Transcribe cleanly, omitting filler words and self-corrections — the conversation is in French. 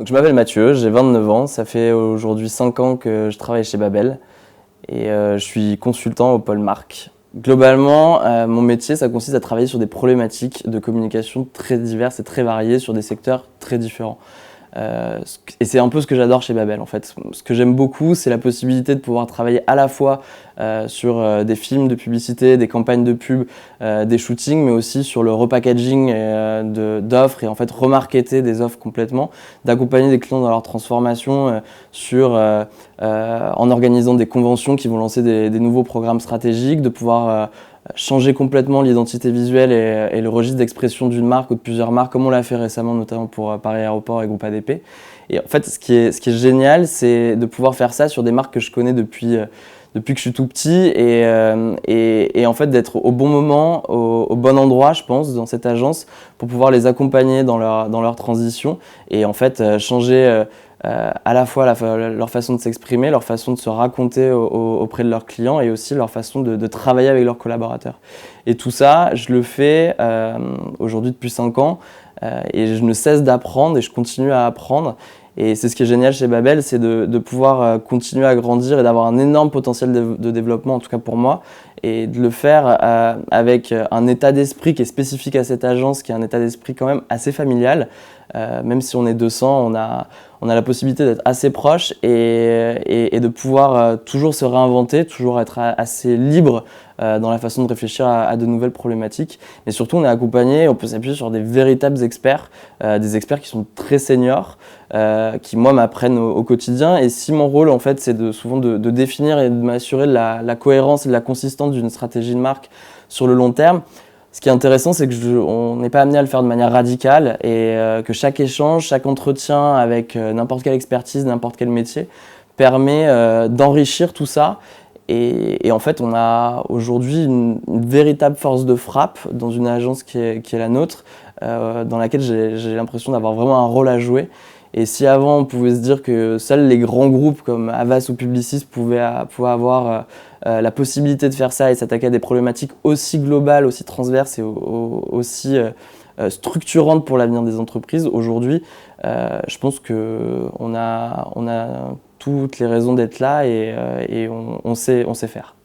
Donc, je m'appelle Mathieu, j'ai 29 ans, ça fait aujourd'hui 5 ans que je travaille chez Babel et je suis consultant au pôle marque. Globalement, mon métier, ça consiste à travailler sur des problématiques de communication très diverses et très variées sur des secteurs très différents. Et c'est un peu ce que j'adore chez Babel en fait. Ce que j'aime beaucoup, c'est la possibilité de pouvoir travailler à la fois sur des films de publicité, des campagnes de pub, des shootings, mais aussi sur le repackaging d'offres et en fait remarketer des offres complètement, d'accompagner des clients dans leur transformation en organisant des conventions qui vont lancer des nouveaux programmes stratégiques, de pouvoir changer complètement l'identité visuelle et le registre d'expression d'une marque ou de plusieurs marques, comme on l'a fait récemment, notamment pour Paris Aéroport et Groupe ADP. Et en fait, ce qui est génial, c'est de pouvoir faire ça sur des marques que je connais depuis que je suis tout petit et en fait d'être au bon moment, au bon endroit, je pense, dans cette agence pour pouvoir les accompagner dans leur transition et en fait changer à la fois leur façon de s'exprimer, leur façon de se raconter auprès de leurs clients et aussi leur façon de travailler avec leurs collaborateurs. Et tout ça, je le fais aujourd'hui depuis 5 ans et je ne cesse d'apprendre et je continue à apprendre. Et c'est ce qui est génial chez Babel, c'est de pouvoir continuer à grandir et d'avoir un énorme potentiel de développement, en tout cas pour moi, et de le faire avec un état d'esprit qui est spécifique à cette agence, qui est un état d'esprit quand même assez familial. Même si on est 200, on a la possibilité d'être assez proche et de pouvoir toujours se réinventer, toujours être assez libre dans la façon de réfléchir à de nouvelles problématiques. Mais surtout, on est accompagné, on peut s'appuyer sur des véritables experts, des experts qui sont très seniors, qui moi m'apprennent au quotidien. Et si mon rôle en fait c'est souvent de définir et de m'assurer de la cohérence et de la consistance d'une stratégie de marque sur le long terme, ce qui est intéressant, c'est qu'on n'est pas amené à le faire de manière radicale et que chaque échange, chaque entretien avec n'importe quelle expertise, n'importe quel métier permet d'enrichir tout ça. Et en fait, on a aujourd'hui une véritable force de frappe dans une agence qui est la nôtre, dans laquelle j'ai l'impression d'avoir vraiment un rôle à jouer. Et si avant on pouvait se dire que seuls les grands groupes comme Havas ou Publicis pouvaient avoir la possibilité de faire ça et s'attaquer à des problématiques aussi globales, aussi transverses et aussi structurantes pour l'avenir des entreprises, aujourd'hui, je pense qu'on a toutes les raisons d'être là et on sait faire.